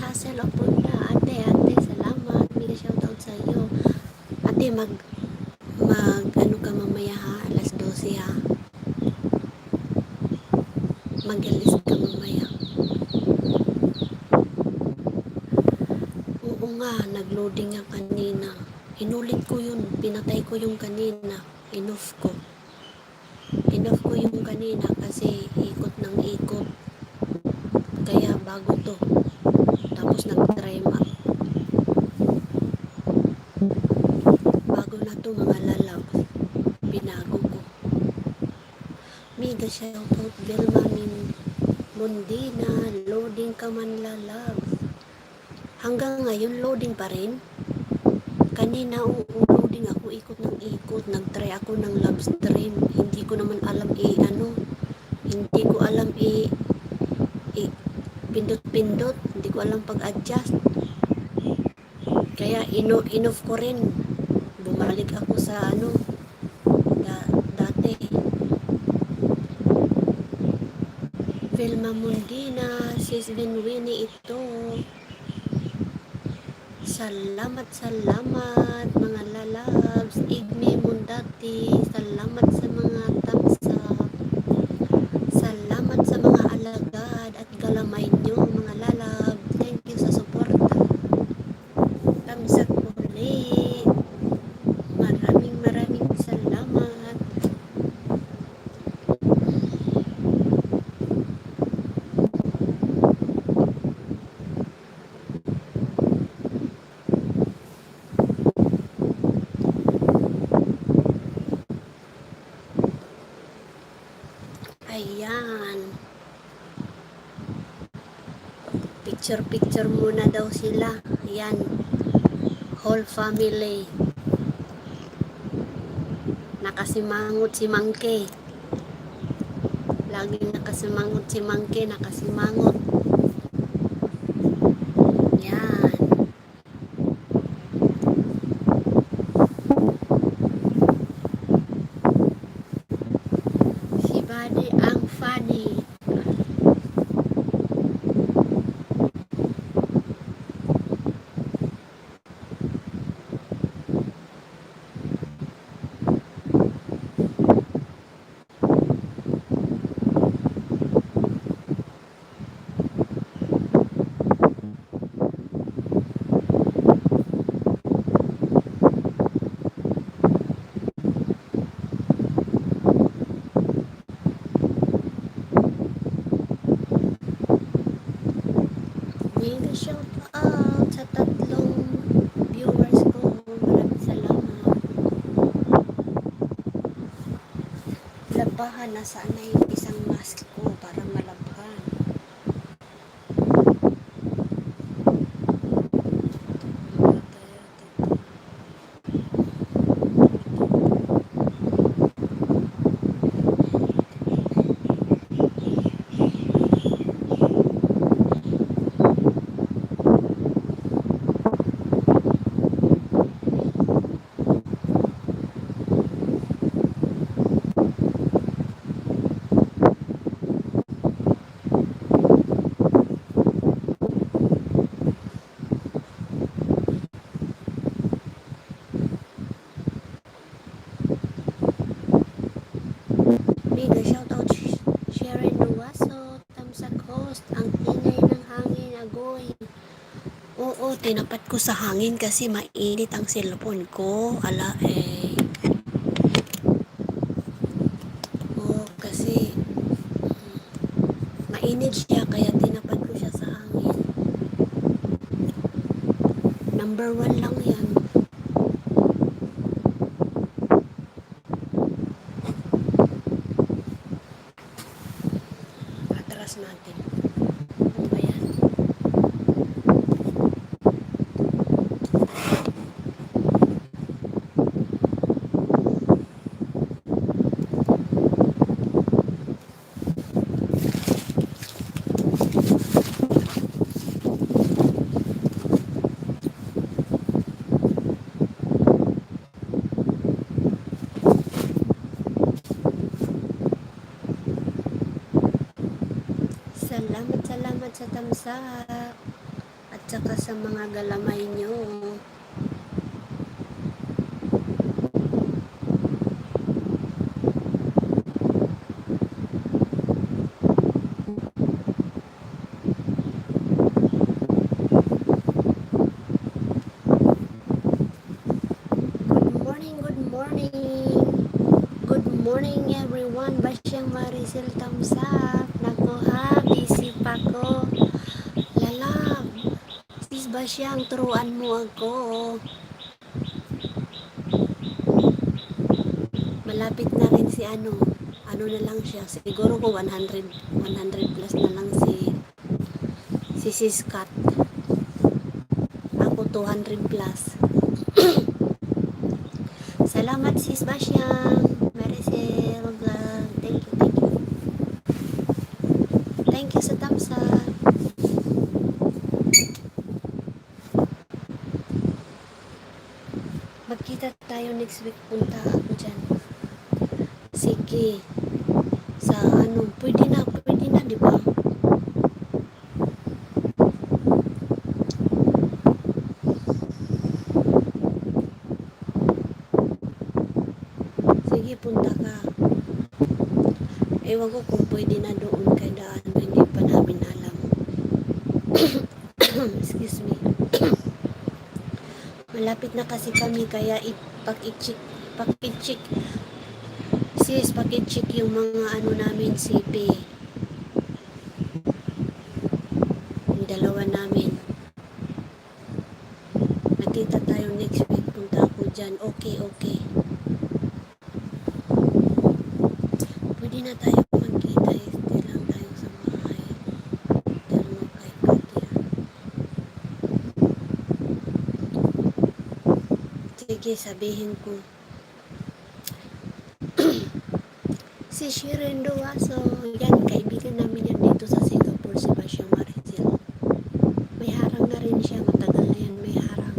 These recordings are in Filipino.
Castle of Bunda. Ate, salamat. Mega shoutout sa iyo. Ate, ano ka mamaya ha? Alas 12 ha? Mag-alis ka mamaya. Oo nga, nag-loading nga kanina. Inulit ko yun. Pinatay ko yung kanina. Inoff ko yung kanina kasi ikot ng ikot. Kaya bago to. Tapos nag-try bago na to mga lalaw. Binago ko. Mega shoutout Thelma Mundina. Loading ka man lalab. Hanggang ngayon loading pa rin. Kanina loading ako, ikot ng ikot. Nag-try ako ng live stream. Hindi ko naman alam hindi ko alam pindot-pindot. Hindi ko alam pag-adjust. Kaya inoff ko rin. Bumalik ako sa dati. Vilma Mundina, sis Vienwinni ito. Salamat mga lalabs. Igme Mundati, salamat sa mga thumbs up. Salamat sa mga alagad at galamay nyo mga lalab. Thank you sa suporta. Thumbs up ulit. Maraming salamat. Ayan. Picture muna daw sila. Ayan. Whole family. Nakasimangot si Mangke. Laging nakasimangot si Mangke. Nakasimangot. Ayan. Si Buddy ang funny. Mega shout out sa tatlong viewers ko. Maraming salamat. Labahan, nasaan na yung isang mask ko para malabhan. Mega shoutout Sharon Nuwaso, Tamsak host, ang ingay ng hangin, agoy. Oo, tinapat ko sa hangin kasi mainit ang cellphone ko. Oo, kasi mainit siya kaya tinapat ko siya sa hangin. Number 1 lang yan. Natin. Ano ba yan? Salamat sa tamsa at Tsaka sa mga galamay nyo. Good morning everyone. Basyang Maricel thumbs up. Nako ha, busy pa ko. Lalab. Sis Basyang, turuan mo ako. Malapit na rin si ano na lang siya. Siguro ko 100 plus na lang si Sis Kat. Ako 200 plus. Salamat Sis Basyang. Maricel vlog. Thank you. Thank you sa thumbs up. Magkita tayo next week. Punta ako dyan. Sige. Sa ano, pwede na, di ba? Sige, punta ka. Ewan ko kung pwede na doon kay daan. Hindi pa namin alam. Excuse me. Malapit na kasi kami kaya pakichik. Sis, pakichik yung mga ano namin CP. Yung dalawa namin. Magkita tayo next week. Punta ako dyan. Okay. Pwede na tayo magkita. Stay lang tayo sa bahay. Thelma kay Katya. Sige, sabihin ko. Si Shirin Duwaso. Yan, kaibigan namin yan dito sa Singapore. Si Basyang Maricel. May harang na rin siya. Matagal na yan may harang.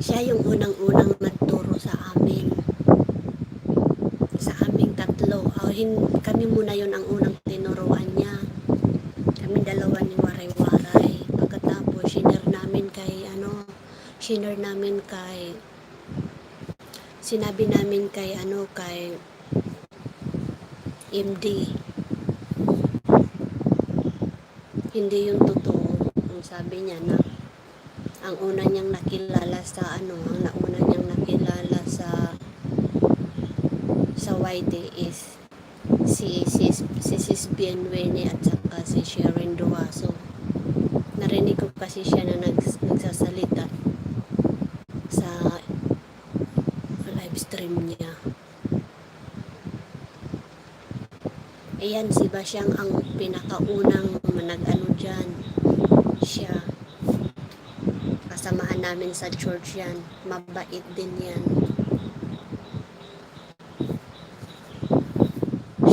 Siya yung unang-unang nagturo sa amin. Sa aming tatlo. Kami muna yon ang unang tinuruan niya. Kami dalawa ni Waray. Pagkatapos, sinabi namin kay MD. Hindi yung totoo. Ang sabi niya na ang una niyang nakilala sa YT is si Sis Vienwinni at saka si Shirin Duwaso. Narinig ko kasi siya na nagsasalita sa livestream niya. Ayan, si Basyang ang pinakaunang nag-ano dyan. Siya. Kasamahan namin sa church yan. Mabait din yan.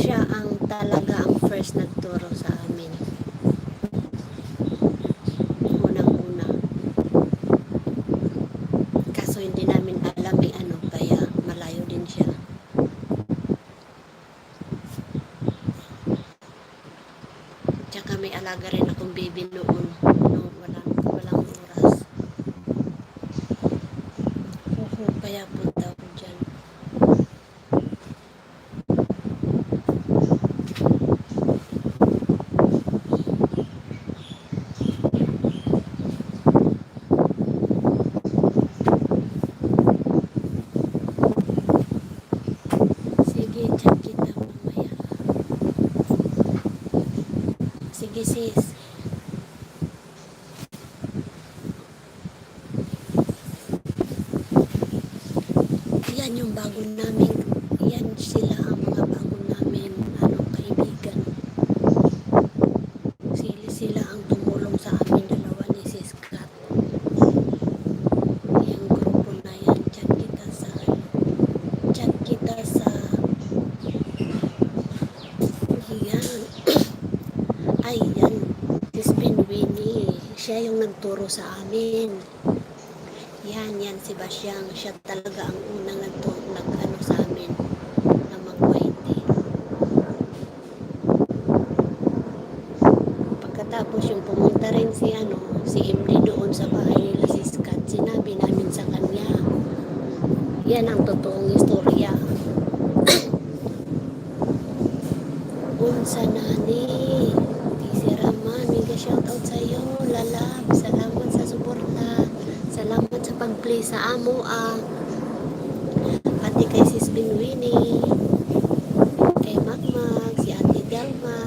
Siya ang talaga ang first nagturo sa amin. Unang-una. Kaso hindi namin alam kaya malayo din siya. Tsaka may alaga rin akong baby noon. Walang oras. Kaya punta ako dyan. Sige, chat kita mamaya. Sige sis. Yan yung bago namin. Yan sila ang mga bago namin kaibigan. Sila ang tumulong sa amin dalawa ni Sis Kat. Yung grupo na yan. Chat kita sa yan. Yan. Sis Vienwinni. Siya yung nagturo sa amin. Yan si Basyang. Siya talaga ang unang nag-ano sa amin na mag-YT. Tapos yung pumunta rin si MD doon sa bahay nila si Scott, sinabi namin sa kanya, yan ang totoong istorya. Unsa nani, Tessie Raman, mega shoutout sa iyo, lalab, salamat sa suporta, salamat sa pag-play sa amo pati kay sis Vienwinni, kay Magmag, si ate Thelma,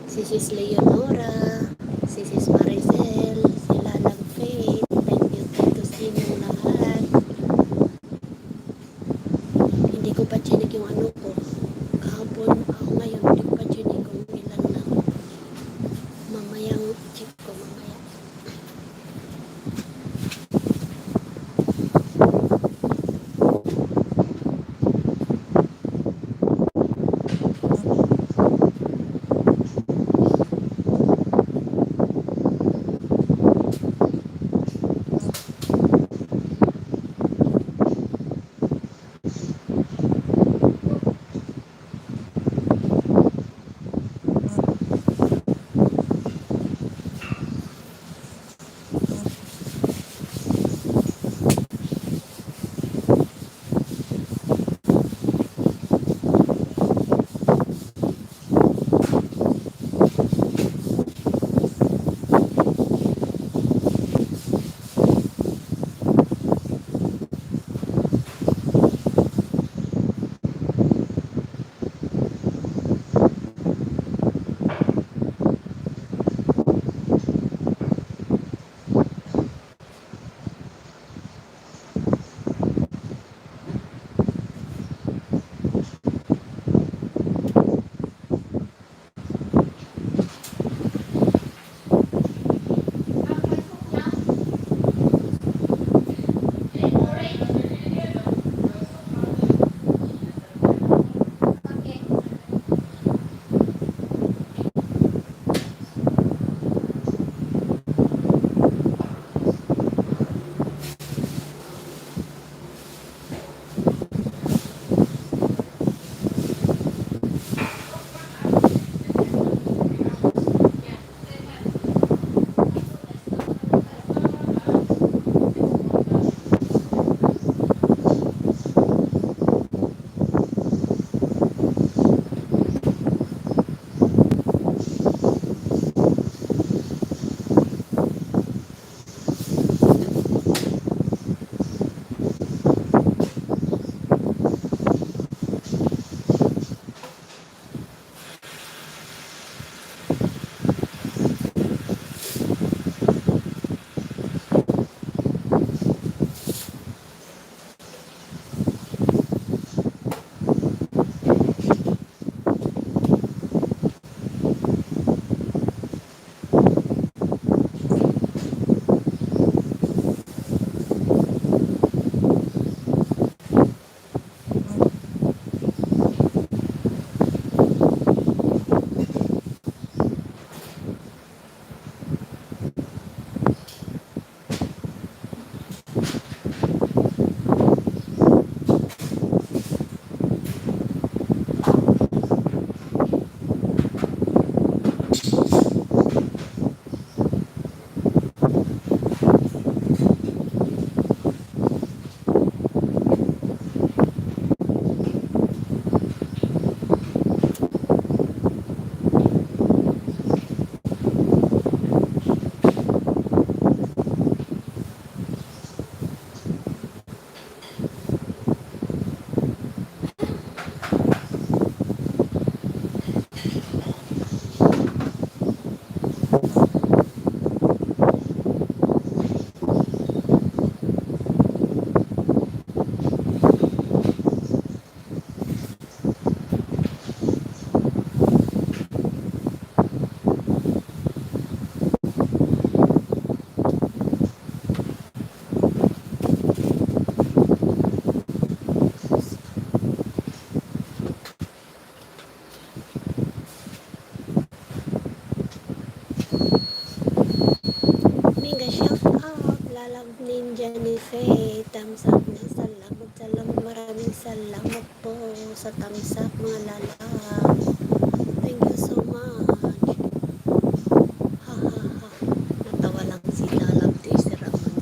si sis Leonora, si sis Maricel, si Lalang Faith, thank you sa inyong lahat. Hindi ko pa chinik yung ko kahapon, ngayon hindi ko pa chinik kung ilan na, mamayang check ko mamaya. Nicenice, thumbs up na salamat, maraming salamat po sa thumbs up mga lalab. Thank you so much. Ha ha ha. Natawa lang si lalab Tessie Raman.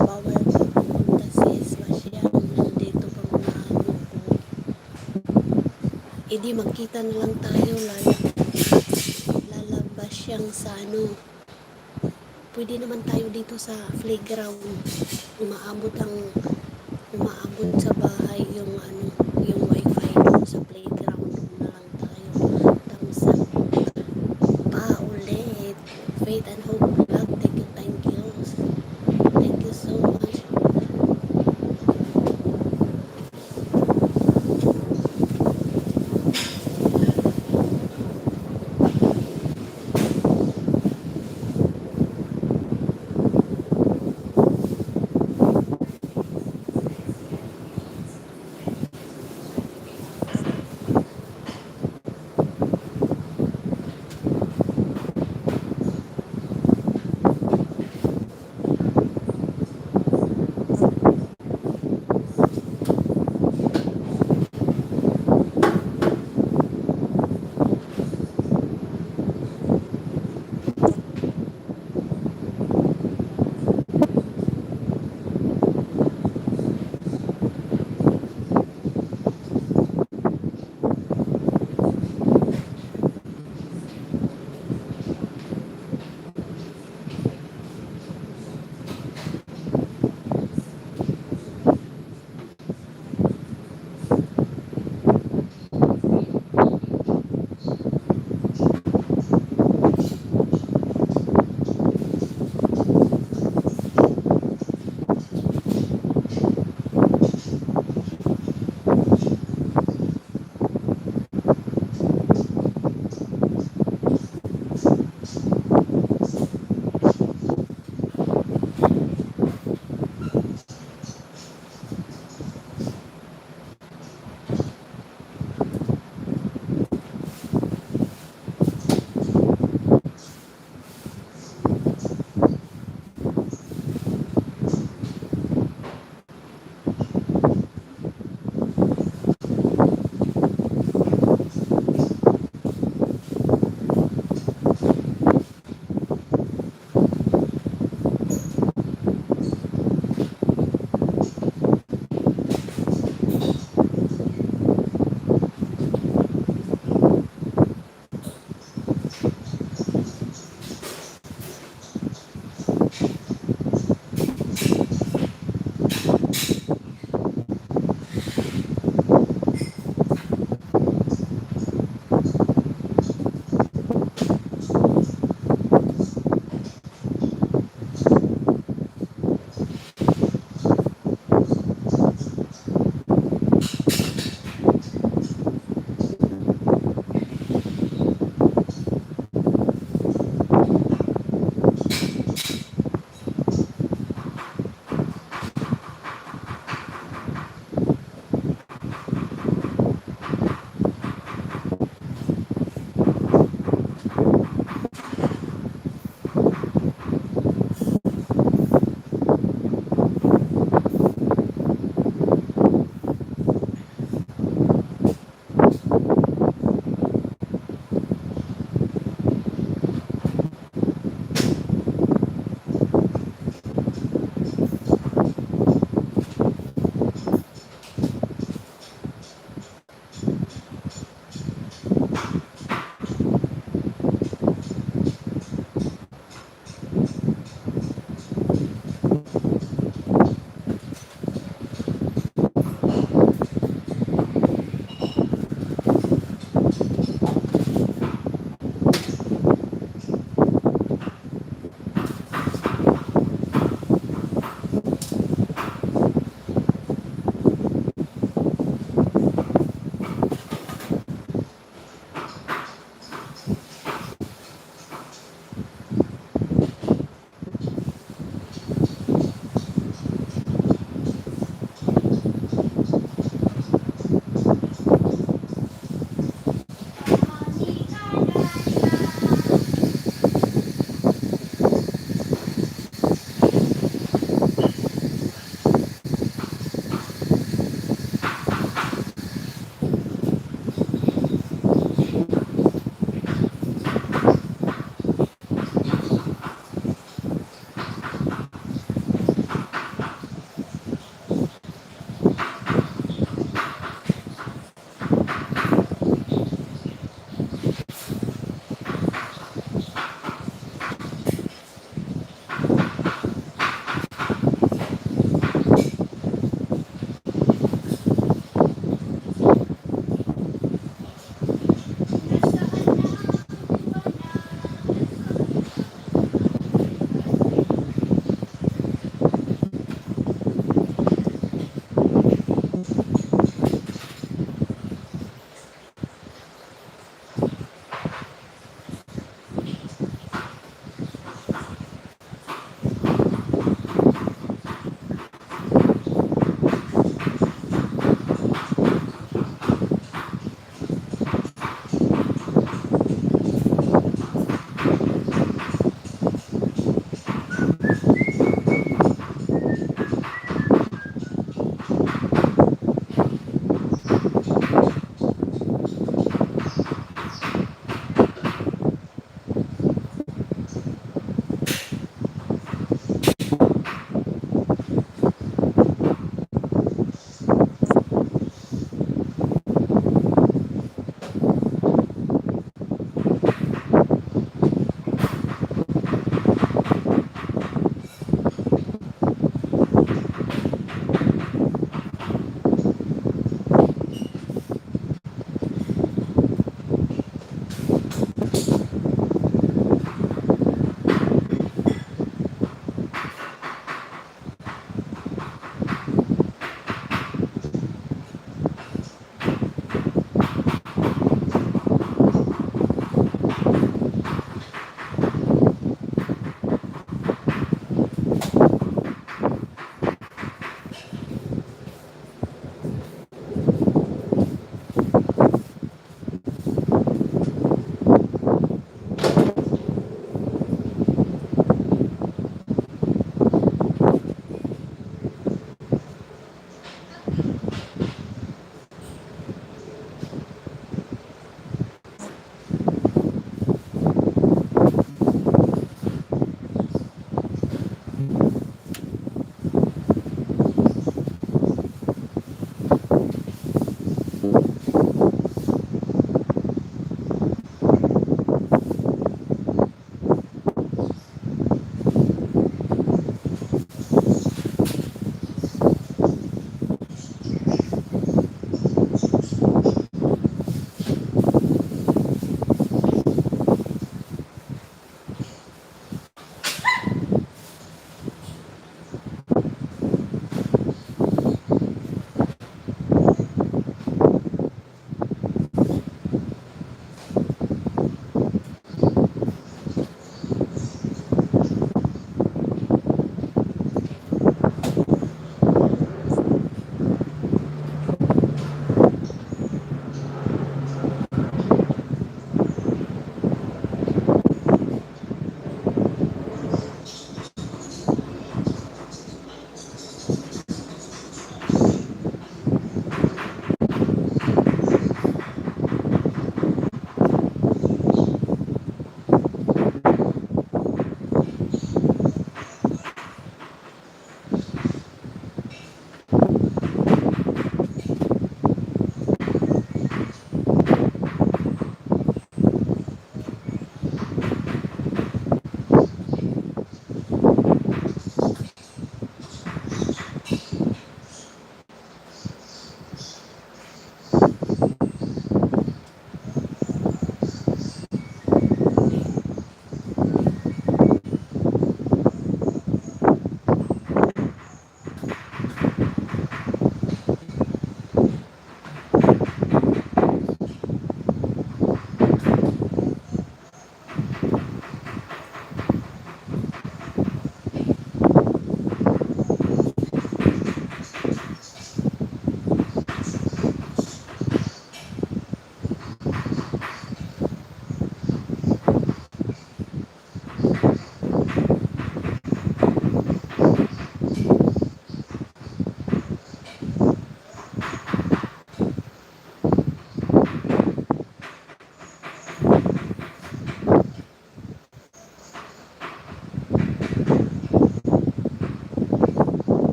Bawal ka pumunta sis. Masyang nandito pa mga amo ko. E di magkita na lang tayo lalabas siyang sa ano. Pwede naman tayo dito sa playground. Umaabot sa bahay yung ano, yung wifi doon sa playground. Doon na lang tayo. Thumbs up pa ulit. Faith and Hope Vlog. Thank you, thank you. Thank you so much.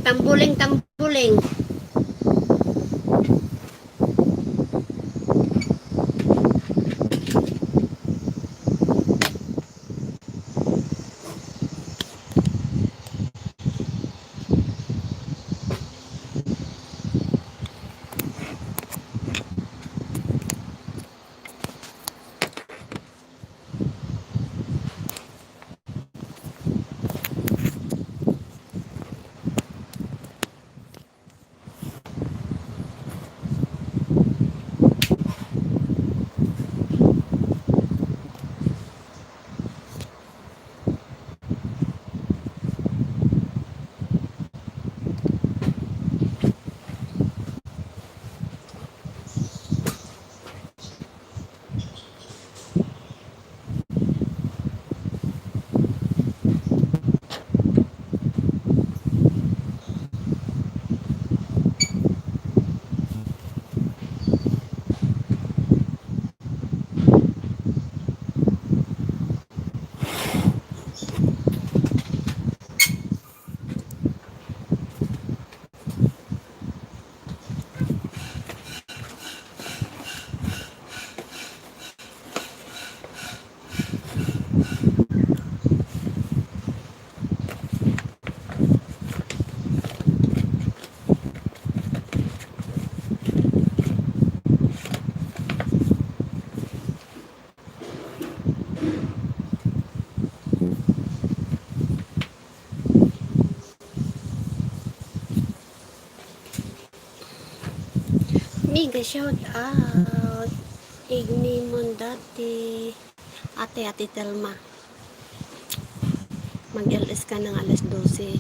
Tambuling, tambuling. Mega shout out. Igni mon dati. Ate Thelma. Mag-LS ka ng alas 12.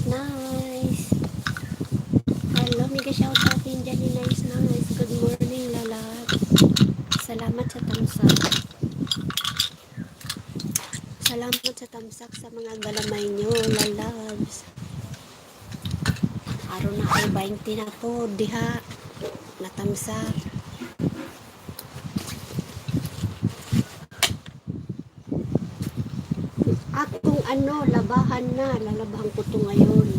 Nice. Hello, mega shout out din dyan ni Nice. Good morning, lalat. Salamat sa tamsak. Salamat sa tamsak sa mga galamay nyo, lalabs. Araw na kayo, 20 na po, diha. Natamsak. Akong labahan na. Lalabahan ko to ngayon.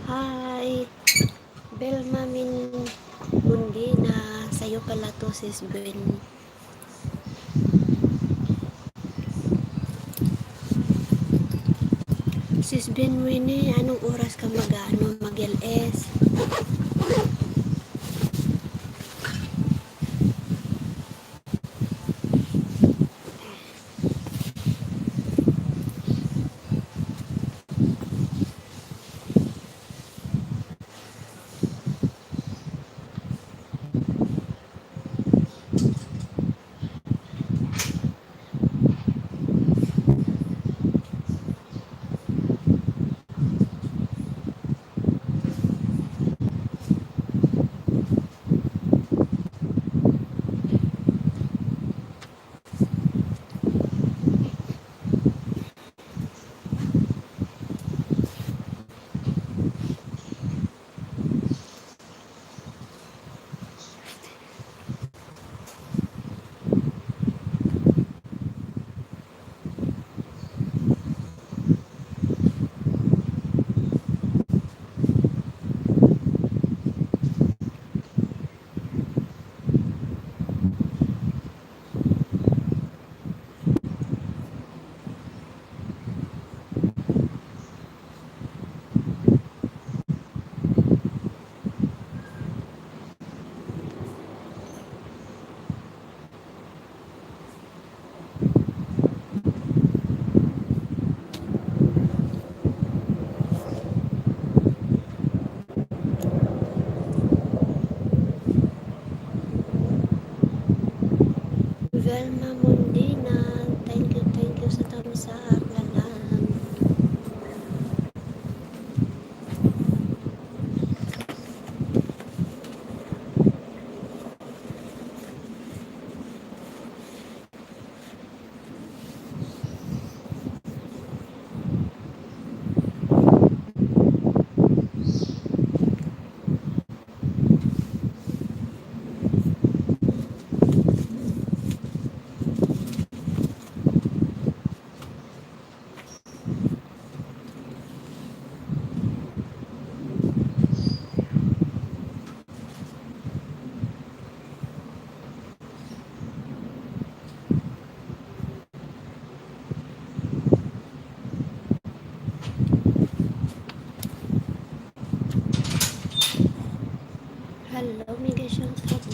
Hi! Belma min mundi na sa'yo pala to, sis Ben. Sis Vienwinni, anong oras ka mag-LS?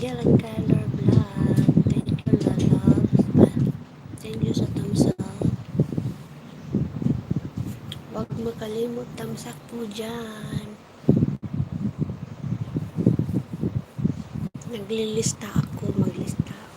Dell and Color Vlog. Thank you, lalabs. Thank you sa thumbs up. Huwag makalimot thumbs up po dyan. Naglilista ako. Maglista ako.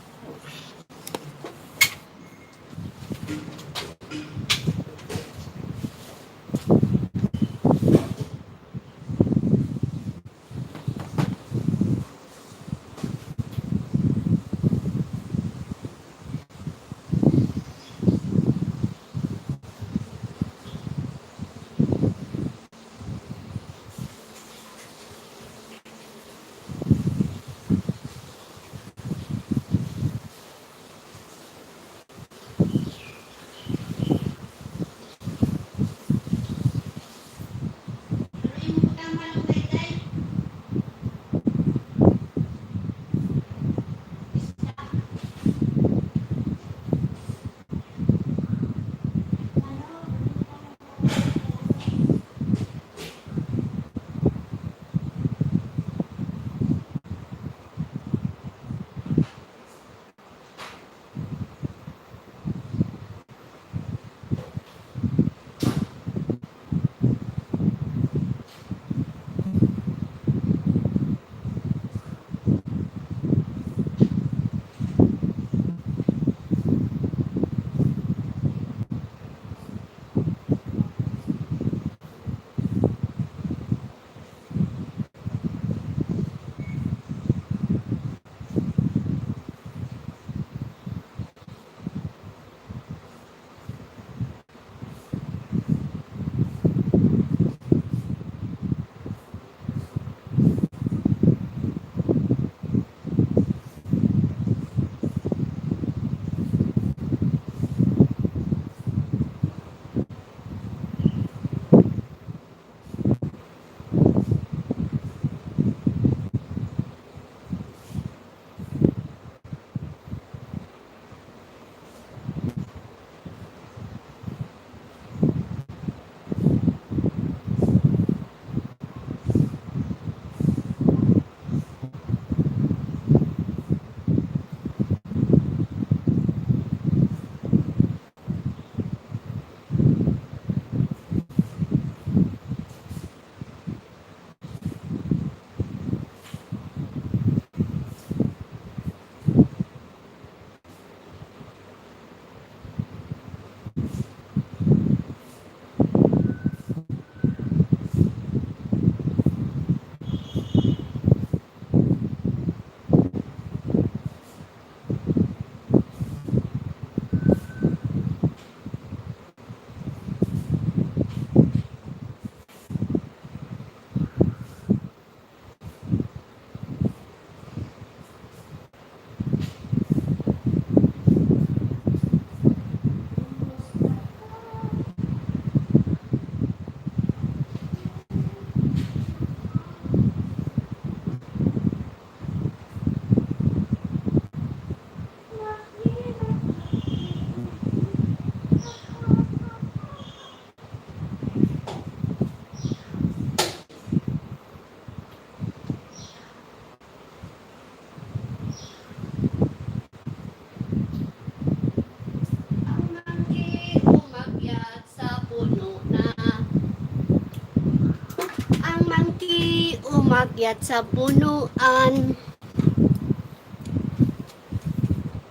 Umakyat sa punuan.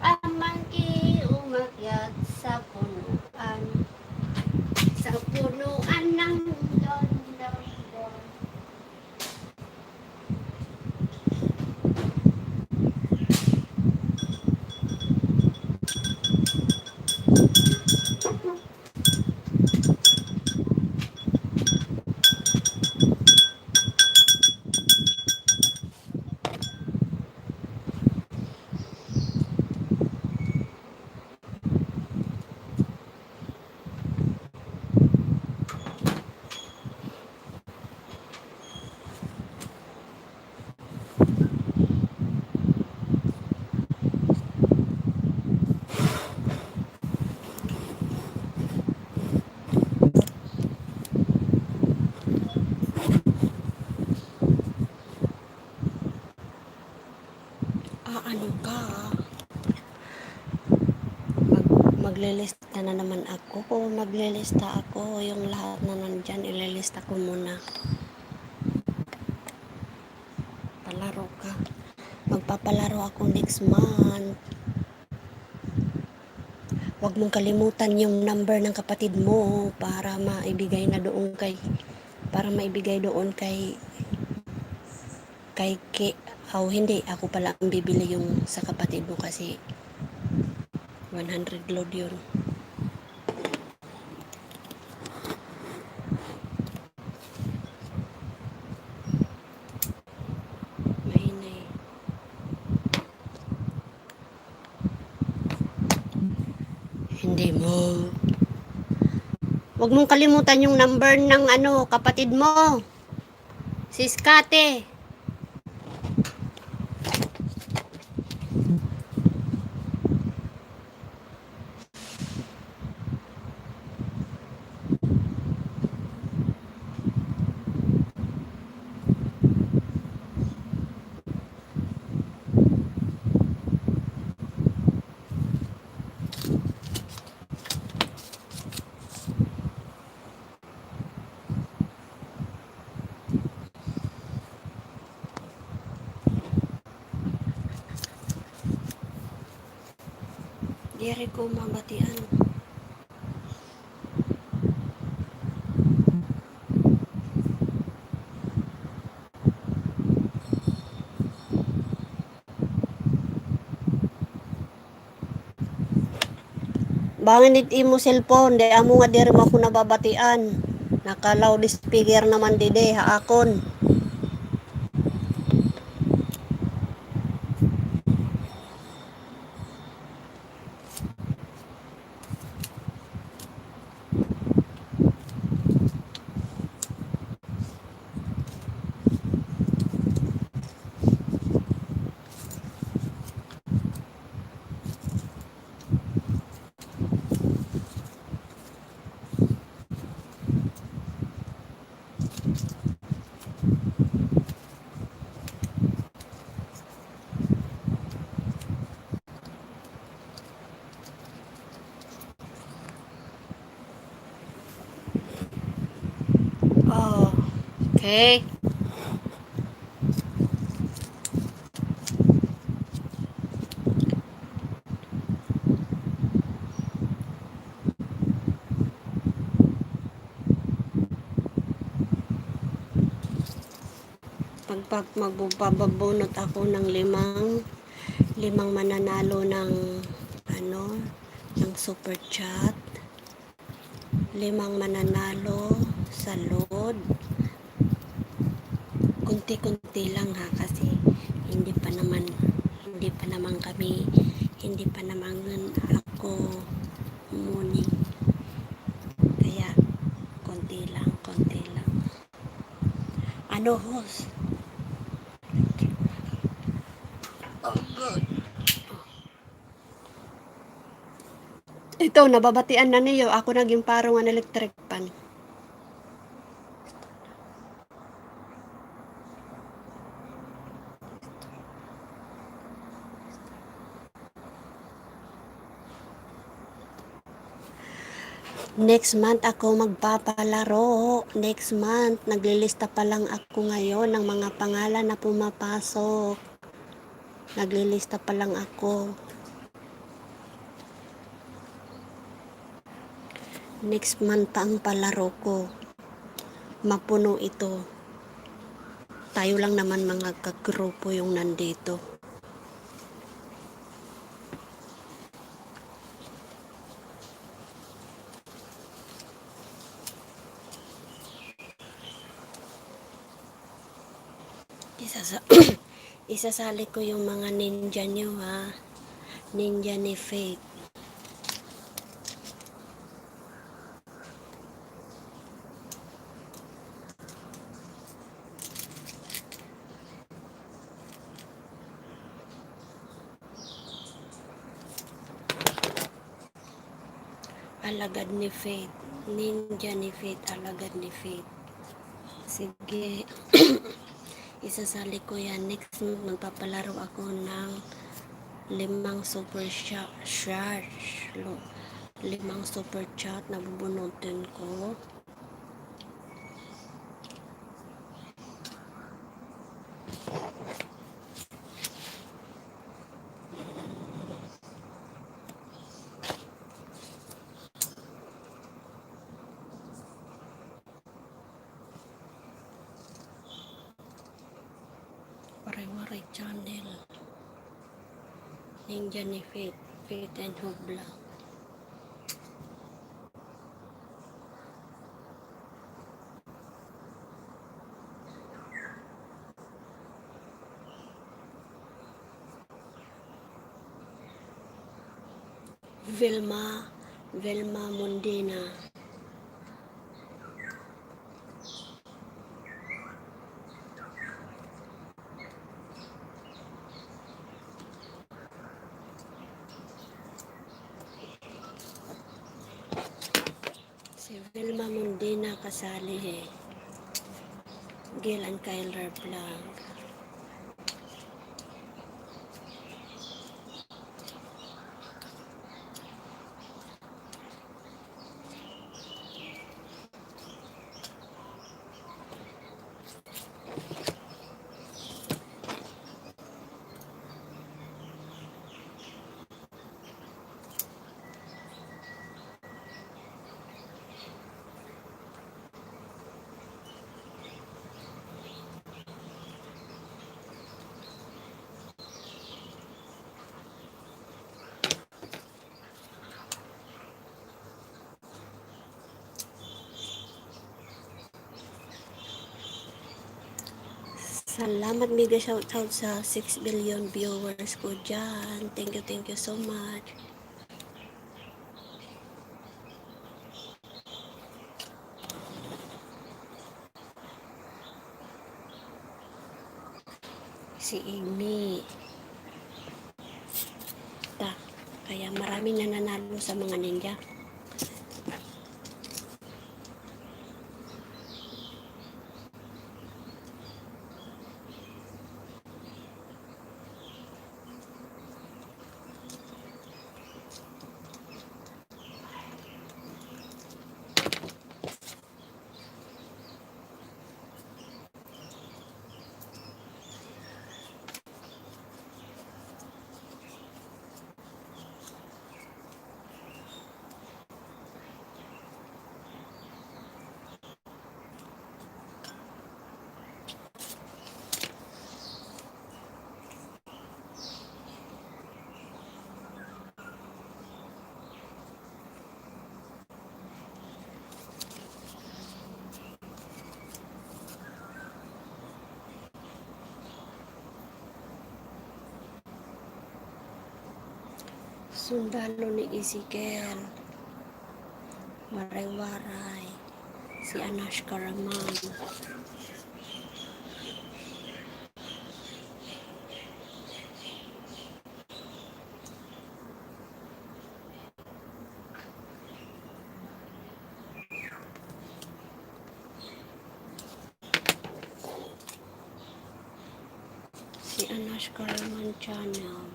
Ang monkey umakyat sa punuan. Sa punuan ng don. Maglilista na naman ako. Kung maglilista ako, yung lahat na nandyan, ililista ko muna. Palaro ka. Magpapalaro ako next month. Huwag mong kalimutan yung number ng kapatid mo para maibigay doon kay hindi, ako pala ang bibili yung sa kapatid mo kasi 100 load yun. Mahina eh. Hindi mo. Huwag mong kalimutan yung number ng kapatid mo. Si Skate. Diri ko mabatian. Bangin imo cellphone, di amo nga diri mo ako nababatian. Naka loudspeaker naman dide haakon. Oh, okay. Magbabunot ako ng limang mananalo ng ng super chat, 5 mananalo sa load. Kunti-kunti lang ha, kasi hindi pa naman ako morning, kaya konti lang. Host? Oh, good. Ito, nababatian na niyo. Ako naging parang ang electric pan. Next month ako magpapalaro. Next month, naglilista pa lang ako ngayon ng mga pangalan na pumapasok. Naglilista pa lang ako. Next month pa ang palaro ko. Mapuno ito. Tayo lang naman mga kagrupo yung nandito. Isasali ko yung mga ninja nyo ha. Ninja ni Faith. Alagad ni Faith. Ninja ni Faith. Alagad ni Faith. Sige. Isasali ko yan. Next month, magpapalaro ako ng 5 super charge. 5 super chat na bubunutin ko. Waray channel. Ninja ni Faith and Hope Vlog. Velma Mundina. Si Velma Mundina kasali Gil and Kyler Vlog. Salamat mega shoutout sa 6 billion viewers ko dyan. Thank you so much. Si Amy. Kaya maraming nananalo sa mga ninja. Sundalo ni Ezekiel, Waray, si Raman, si Raman channel.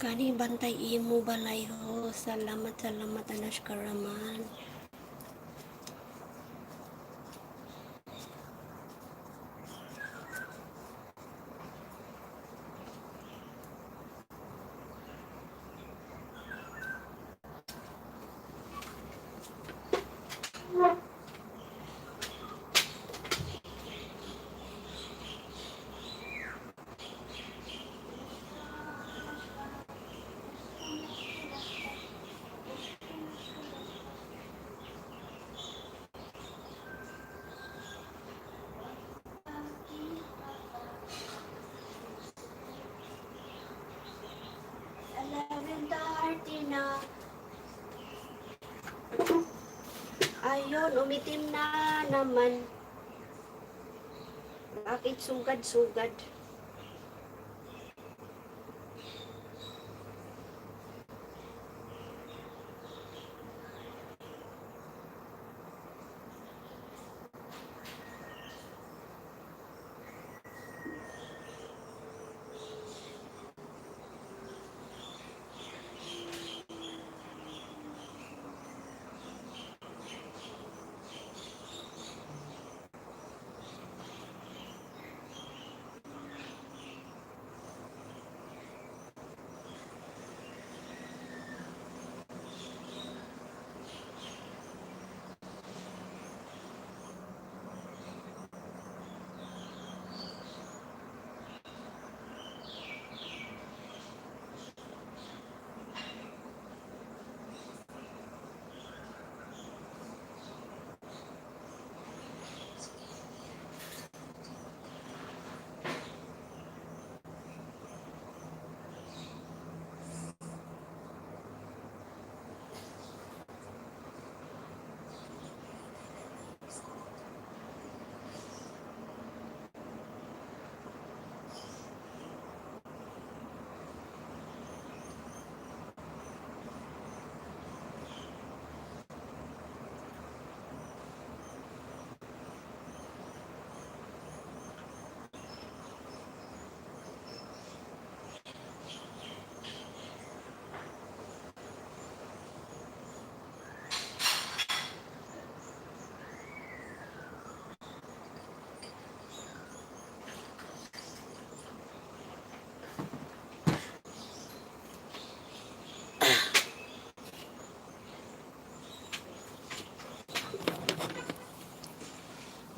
Kani bantay imo balay ho. Salamat Raman. Ayun, umitim na naman. Bakit sugad-sugad?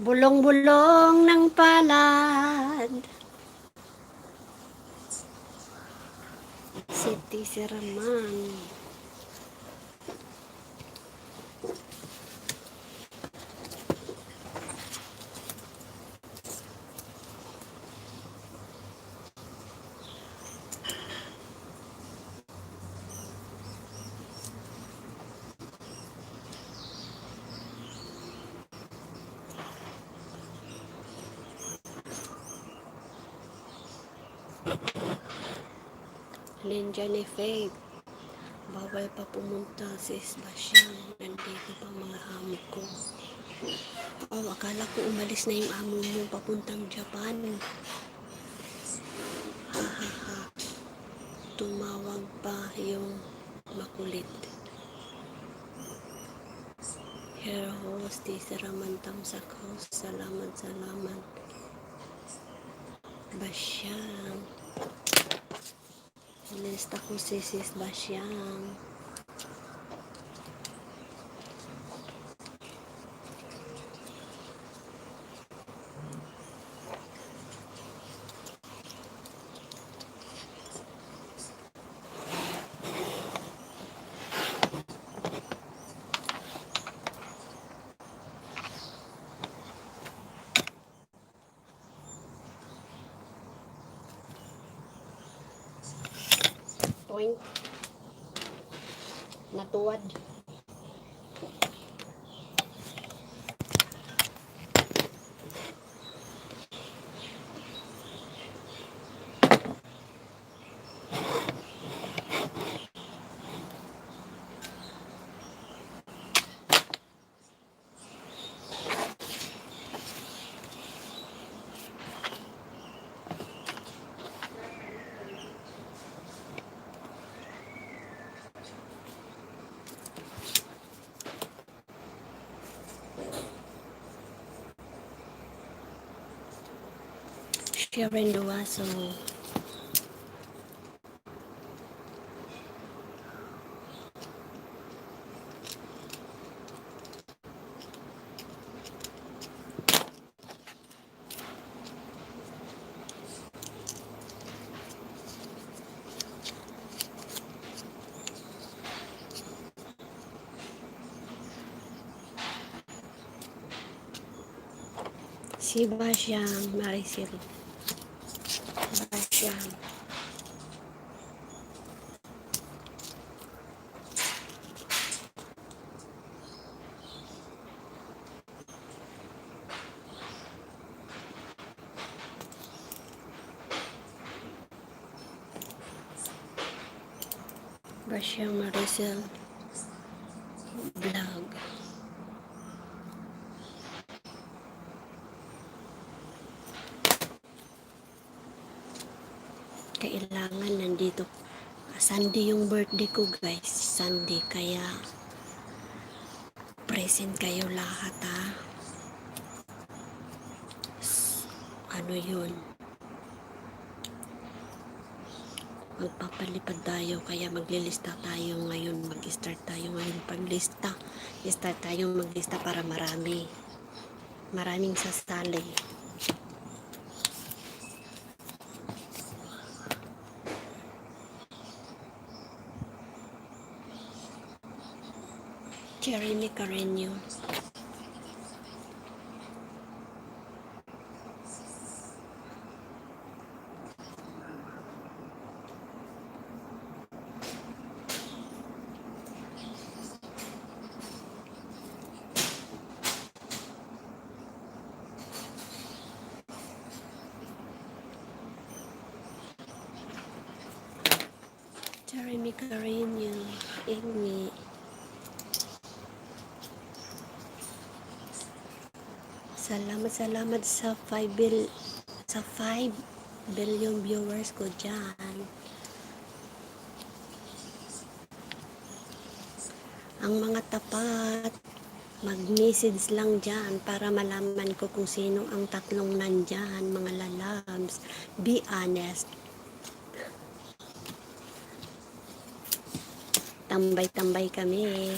Bulong-bulong ng palad. Si Tessie Raman. Lindian Faith. Bawal pa pumunta si Sebastian. Nandito pa mga amo ko. Oh, akala ko umalis na yung amo mo papuntang Japan. Hahaha. Tumawag pa yung makulit. Here host, Tessie Raman Tamsak host. Salamat, salamat. Basyang. Lista ko si Sis Basyang. Point. Natuwad. Sharon Duwaso. Si Basyang Maricel. Basyang. Basyang Maricel. Vlog. Kailangan nandito. Sunday yung birthday ko guys. Sunday. Kaya present kayo lahat ha. Ano yun? Magpapalipad tayo. Kaya maglilista tayo ngayon. Mag-start tayo ngayon paglista. Start tayo maglista para marami. Maraming sasali. Jeremy Carino. Jeremy Carino. Amy. Salamat sa 5 billion viewers ko dyan. Ang mga tapat, mag-message lang dyan para malaman ko kung sino ang tatlong nandyan, mga lalabs. Be honest. Tambay-tambay kami.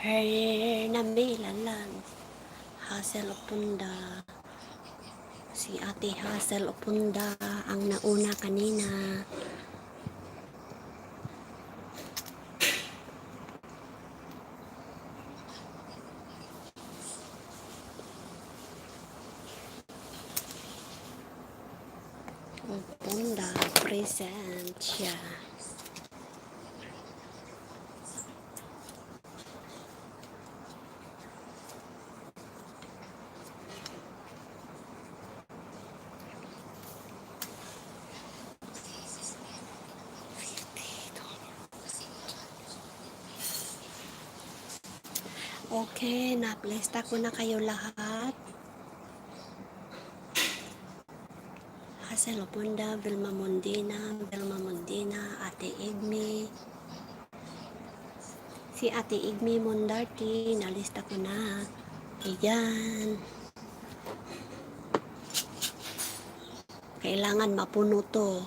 Namilalag. Hazel Opunda. Si Ate Hazel Opunda ang nauna kanina. Opunda, present siya. Okay, na-plesta ko na kayo lahat. Hazel Opunda, Vilma Mondina, Ate Igmi. Si Ate Igmi Mondarti, nalista ko na. Ayan. Kailangan mapuno to.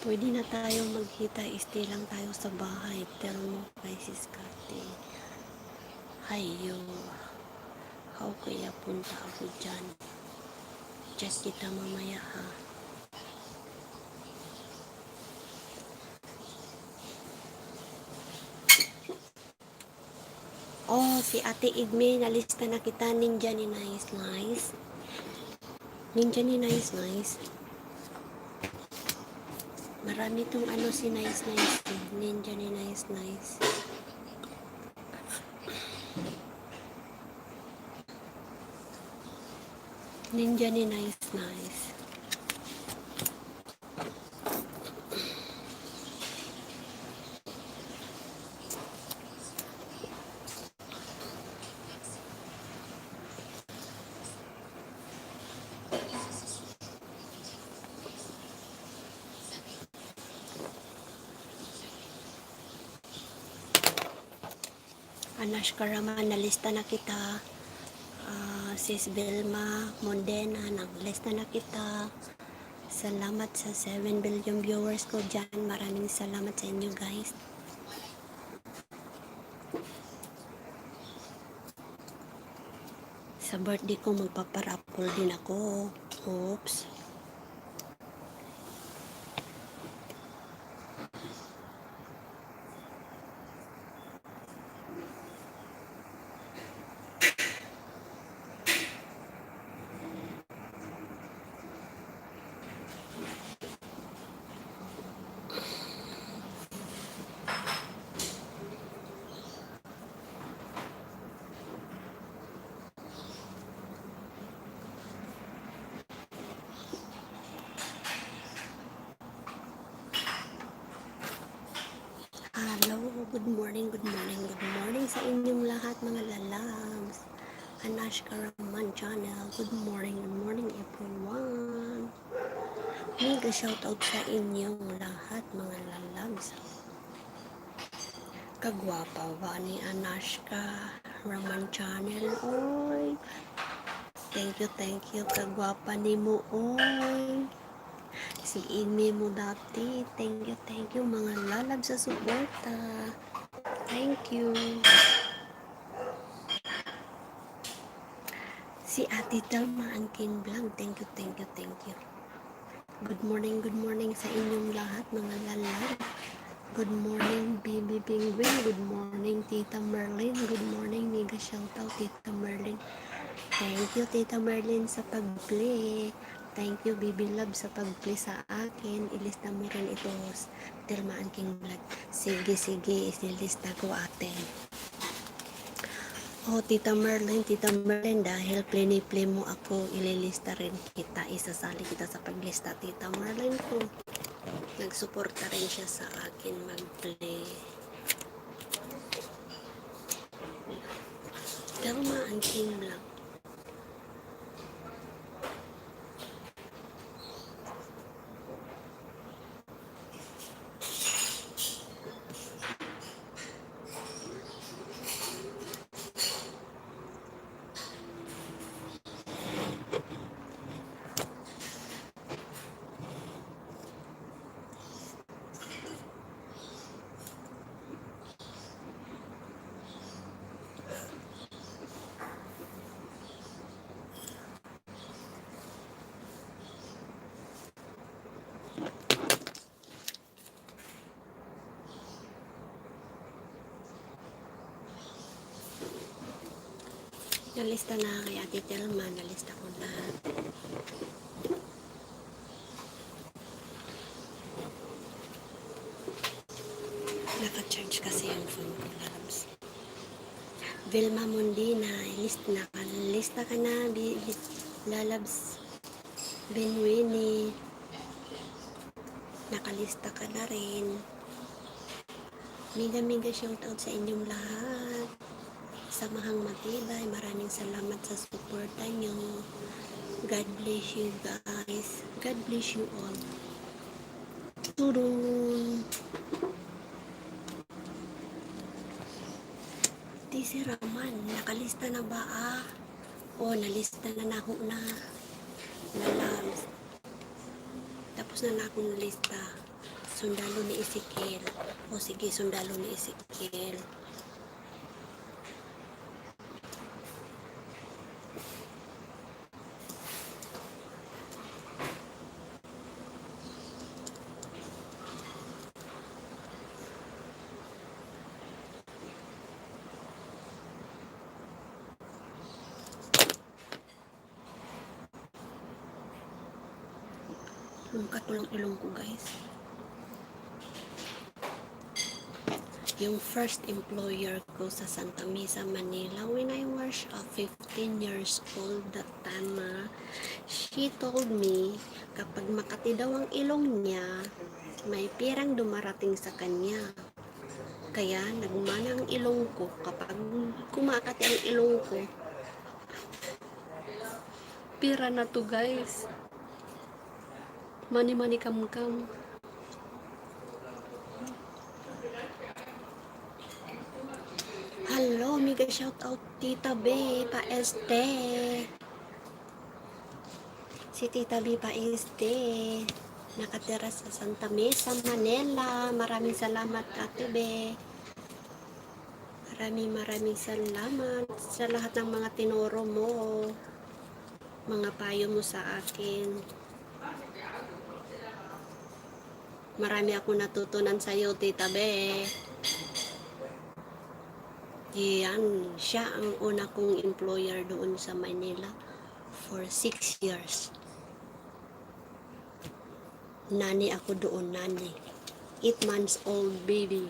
Pwede na tayo maghita, stay lang tayo sa bahay. Thelma, crisis Kate. Hayo. How kaya punta ako dyan? Check kita mamaya ha. Oh, si Ate Igme, nalista na kita. Ninja ni Nice. Ninja ni Nice. Marami tong ano si Nice. Ninja ni Nice. Ninja ni Nice. Anashka Raman, nalista na kita. Sis Vilma Mondena, naglista na kita. Salamat sa 7 billion viewers ko dyan. Maraming salamat sa inyo guys. Sa birthday ko magpaparapol din ako. Oops. Hello, good morning sa inyong lahat mga lalabs. Anashka Raman channel, good morning everyone. Mega shoutout sa inyong lahat mga lalabs. Kagwapa ba ni Anashka Raman channel, oy. Thank you, kagwapa ni mo, oy. Si Igme mo dati. Thank you mga lalab sa suporta. Thank you. Si Ate Thelma ang King Vlog. Thank you. Good morning sa inyong lahat mga lalab. Good morning Bibi Penguin. Good morning Tita Merlin. Good morning, mega shoutout Tita Merlin. Thank you Tita Merlin sa pag-play. Thank you, Baby Love, sa pag-play sa akin. Ilista mo rin ito, Thelma and King Vlog. Sige, isilista ko ate. Oh, Tita Merlin, dahil play mo ako, ililista rin kita. Isasali kita sa paglista, Tita Merlin ko. Nagsuporta rin siya sa akin mag-play. Thelma and King Vlog. Nalista na kay Ate Thelma. Nalista ko lahat. Naka-charge kasi yung phone ko, lalabs. Vilma Mondina, lista ka na, lalabs. Vienwinni, nakalista ka na rin. Miga shoutout sa inyong lahat. Samahang matibay, maraming salamat sa suporta nyo. God bless you guys. God bless you all. Turun. Tessie Raman, nakalista na ba nalista na ako na lalabs. Tapos na ako nalista. Sundalo ni Ezekiel. Sige, sundalo ni Ezekiel. Lungkat ko lang ilong ko, guys. Yung first employer ko sa Santa Mesa, Manila, when I was 15 years old that time, she told me, kapag makati daw ang ilong niya, may pirang dumarating sa kanya. Kaya, nagmana ang ilong ko. Kapag kumakati ang ilong ko, pira na to, guys. Mani kam-kam. Hello, mega shoutout Tita B, pa este. Si Tita B pa este. Nakatira sa Santa Mesa, Manila. Maraming salamat, Ate B. Maraming salamat sa lahat ng mga tinuro mo. Mga payo mo sa akin. Marami ako natutunan sa iyo, Tita B. Yan, siya ang una kong employer doon sa Manila for 6 years. Nani ako doon, nani. 8 months old baby.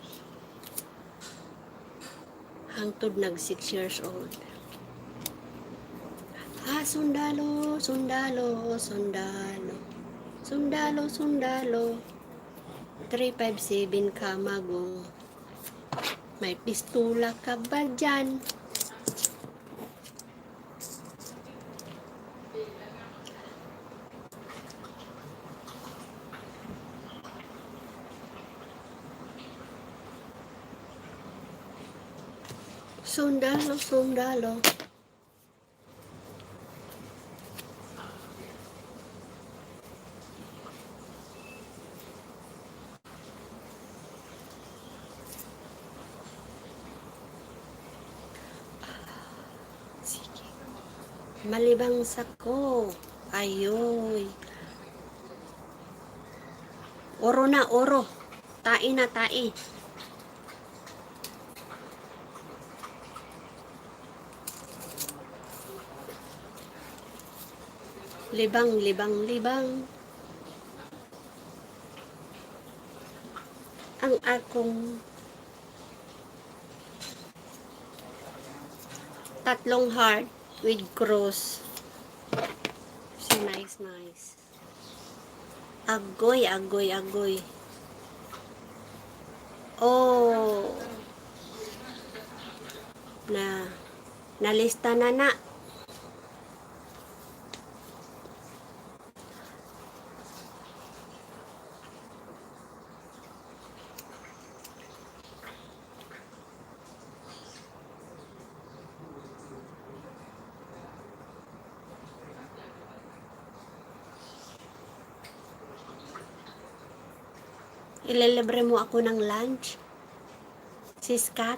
Hangtod nag 6 years old. Sundalo. Sundalo. 357 Kamagong. May pistola ka ba dyan? Sundalo. Malibang sako. Ayoy. Oro na, oro. Tai na, tai. Libang. Ang akong tatlong heart with cross. So nice. Agoy. Oh. Nalista na. Ililibre mo ako ng lunch? Sis Kat?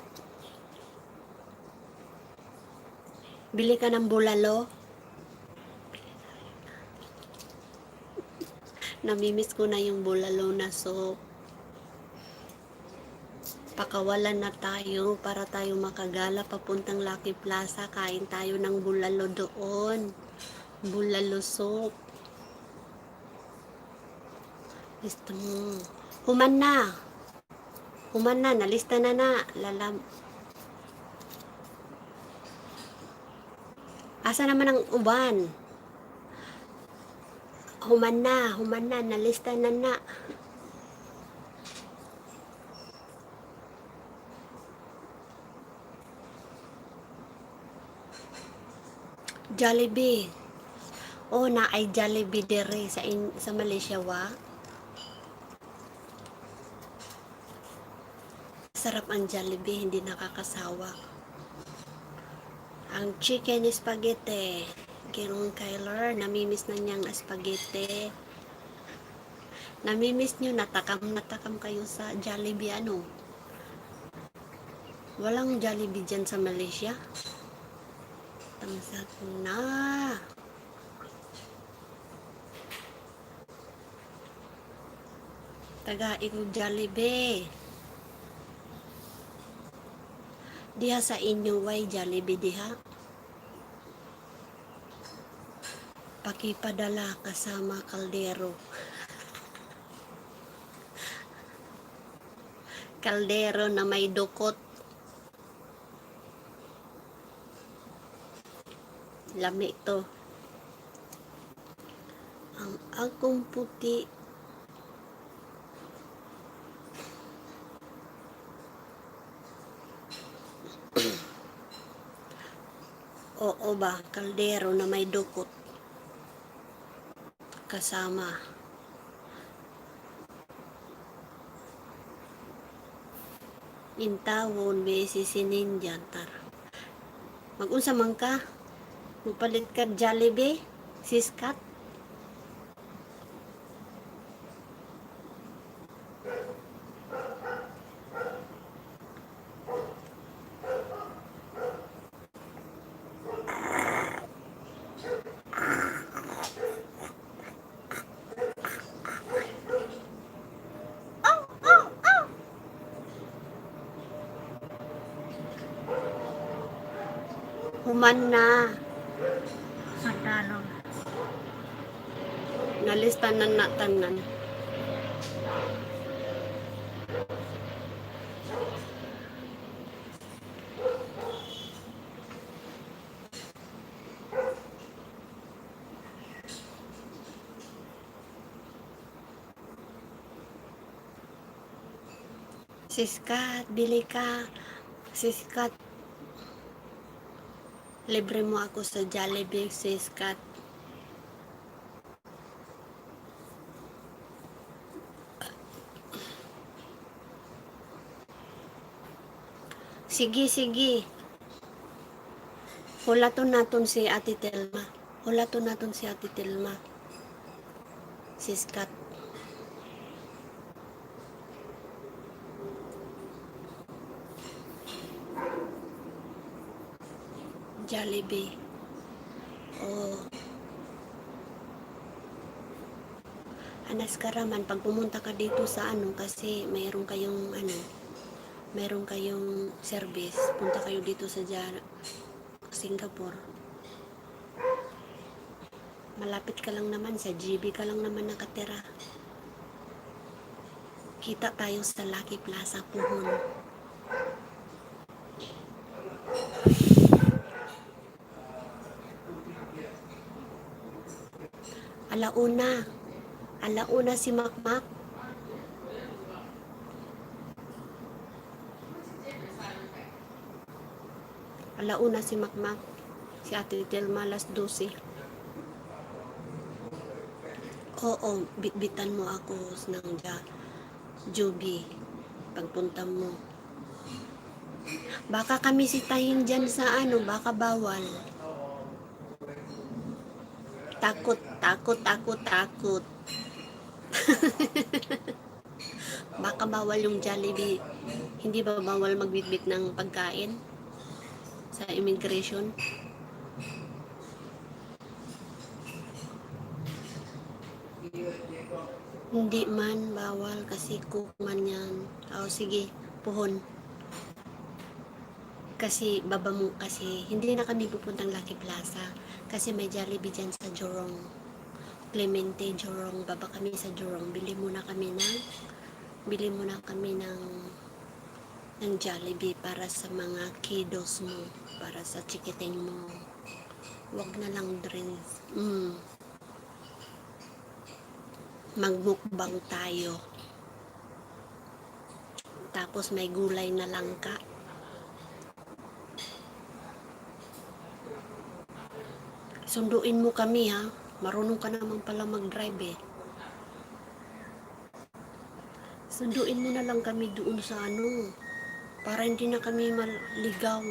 Bili ka ng bulalo? Namimiss ko na yung bulalo na soup. Pakawalan na tayo para tayo makagala papuntang Lucky Plaza. Kain tayo ng bulalo doon. Bulalo soup. Gusto mo. Human na. Human na. Nalista na na. Asa naman ang uban? Human na. Nalista na na. Jollibee. Oh, na ay Jollibee dire sa Malaysia wa. Sarap ang Jollibee, hindi nakakasawa. Ang chicken spaghetti. Kirong Kyler, namimiss na niyang spaghetti. Namimiss niyo, natakam kayo sa Jollibee ano? Walang Jollibee dyan sa Malaysia. Tamsat na. Taga ikog Jollibee. Diha sa inyo way Jollibee diha. Pakipadala kasama kaldero. Kaldero na may dukot. Lami ito. Ang akong puti. Oo ba, kaldero na may dukot. Kasama. Intawon, besi sininjan, tar. Mag-unsa man ka? Mupalit ka Jollibee? Siskat? Human na. Magkano? Nalista na natanan. Siskat, bili ka. Siskat. Libre mo ako sa Jollibee, Siskat. Sige. Hulaton naton si Ate Thelma. Hulaton naton si Ate Thelma. Siskat. Jollibee. Oh. Anas ka raman pag pumunta ka dito sa ano kasi mayroon kayong service. Punta kayo dito sa Singapore. Malapit ka lang naman, sa GB ka lang naman nakatira. Kita tayo sa Lucky Plaza, Puhon. Alauna si Makmak. Alauna si Makmak. Si Ate Thelma, alas 12. Oo, bitbitan mo ako ng Joby. Pagpunta mo. Baka kami sitahin dyan sa baka bawal. Takot. Baka bawal yung Jollibee. Hindi ba bawal magbitbit ng pagkain sa immigration? Hindi man bawal kasi cook man yan. Oh, sige. Puhon. Kasi kasi hindi na kami pupuntang Lucky Plaza kasi may Jollibee dyan sa Jorong. Clemente, Jorong. Baba kami sa Jorong. Bili muna kami ng Jollibee para sa mga kiddos mo, para sa chikiting mo. Wag na lang drinks. Magmukbang tayo. Tapos may gulay na langka. Sunduin mo kami ha. Marunong ka naman pala mag-drive eh. Sunduin mo na lang kami doon sa para hindi na kami maligaw.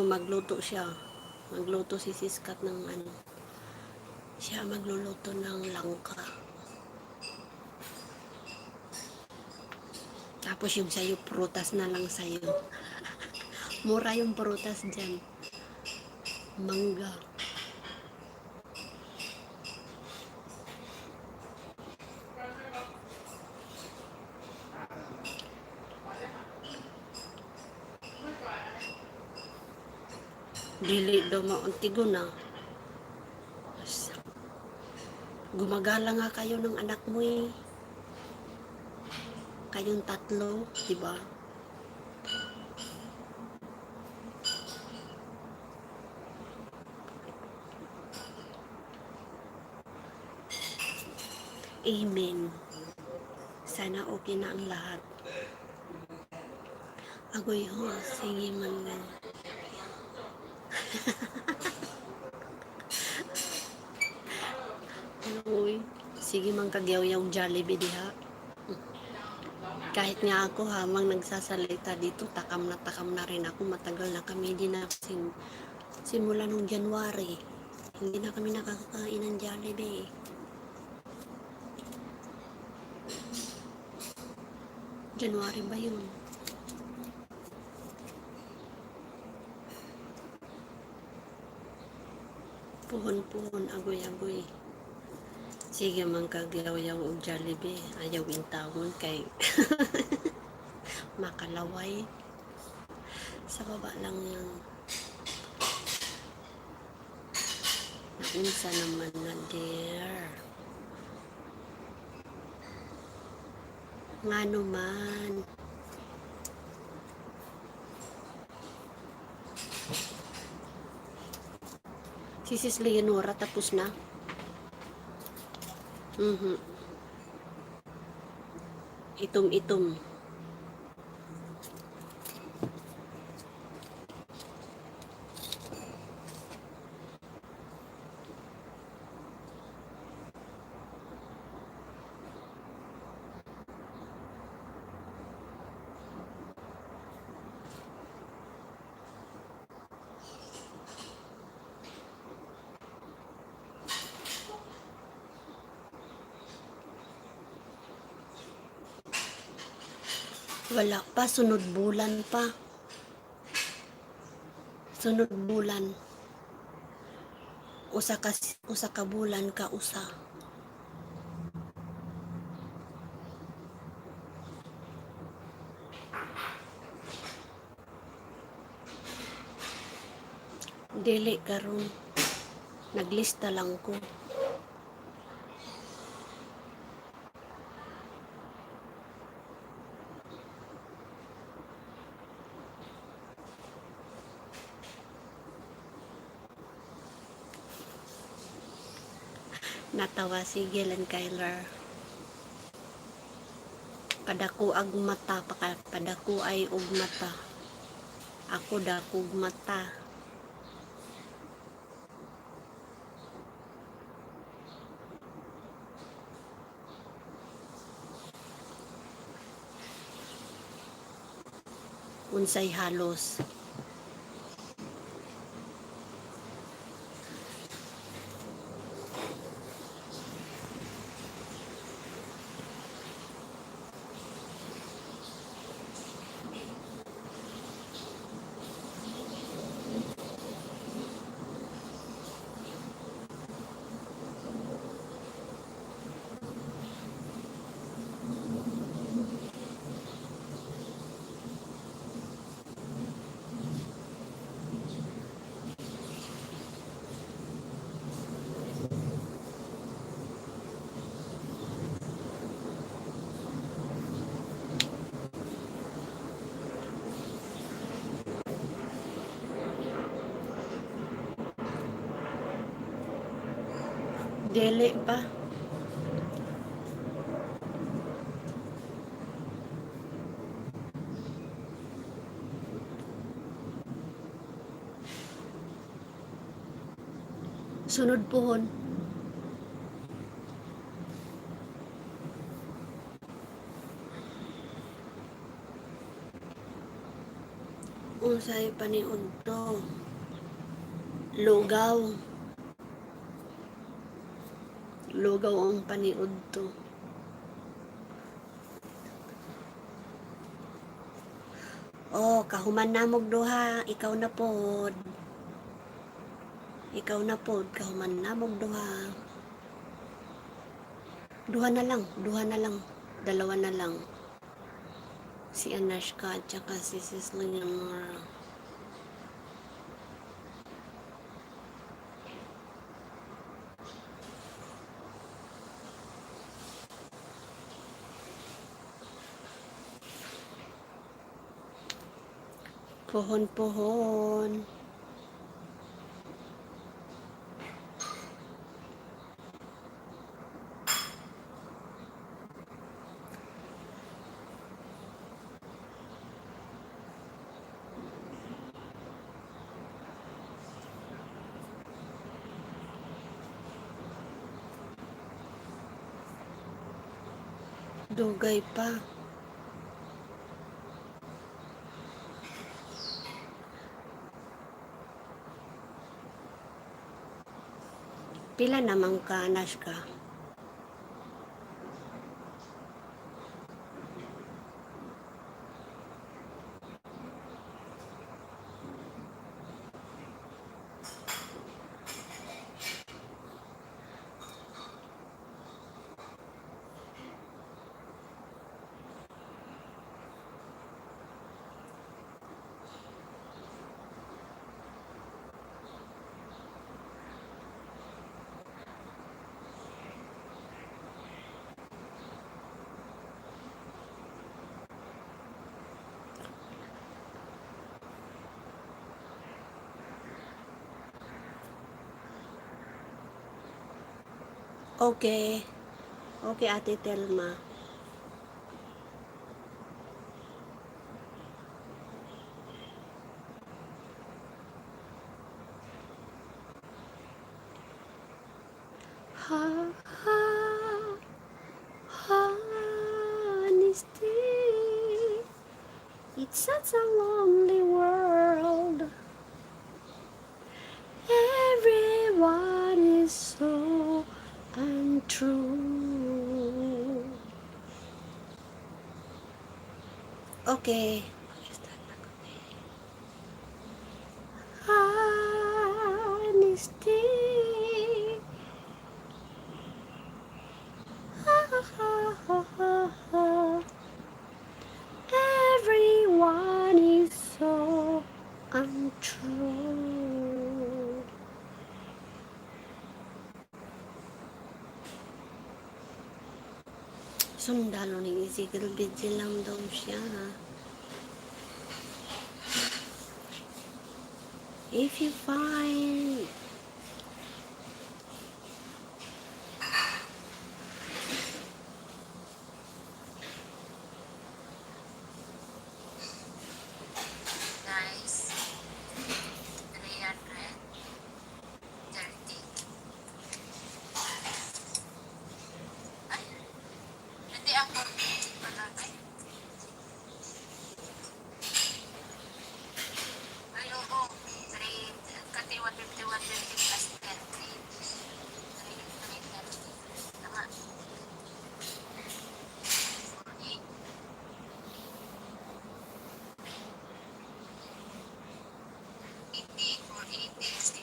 Magluto siya. Magluto si Siskat ng siya magluluto ng langka. Tapos yung sayo, prutas na lang sayo. Mura yung prutas dyan. Mangga. Dili daw mauntigo na. Gumagala nga kayo ng anak mo eh. Kayong tatlo, diba? Amen. Sana okay na ang lahat. Agoy ho, sige man lang. Uy, sige man kagyaw-yaw Jollibee diha. Kahit nga ako hamang nagsasalita dito, takam na rin ako. Matagal na kami din na simula nung January. Hindi na kami nakakakain ng Jollibee. January ba yun? Puhon-puhon, agoy-agoy. Sige man kagyaw-yaw og Jollibee. Ayaw in tawon kay makalaway. Sa baba lang yung naunsa naman na dear. Ngano man. Si Sis Leonora tapos na. Itom-itom. Wala pa, sunod bulan pa. Sunod bulan. Usa ka bulan ka usa. Dili karon. Naglista lang ko. Natawa si Gillen Kyler. Kadako ag mata, padako ay og mata. Ako dakog mata. Unsay halos. Dili pa. Sunod pohon. Unsay paniud to? Lugaw. Lugaw ang paniud to. Oh, kahuman namog duha, ikaw na pod. Ikaw na pod, kahuman namog duha. Duha na lang. Dalawa na lang. Si Anashka at saka si Sis Leonora. Pohon-pohon. Dugay pa. Pila namang ka, Anashka? Okay. Okay, Ate Thelma. Ha, ha, honesty. It's such a lonely world. Everyone is so untrue. Okay. Honesty. Ha, ha, ha, ha, ha. Everyone is so untrue. Sundalo ni Ezekiel, busy lang daw siya. If you find Guys, 330. Ay, hindi ako malagay. Ay, oo. 3, kati 150, 150 plus 10. 330. Tama. 48. 80, 480.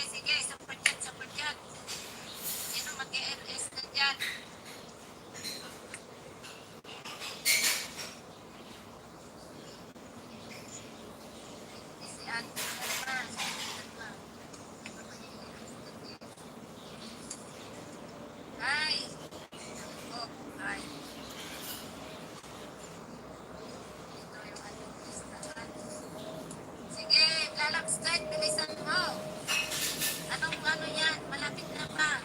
Sige. Support yan. Sino mag-ELS na dyan? Si Ate Thelma. Hi. Oh, hi. Ito yung ating listahan. Sige, lalak start. Bilisan mo. Anong ano yan? Malapit na pa.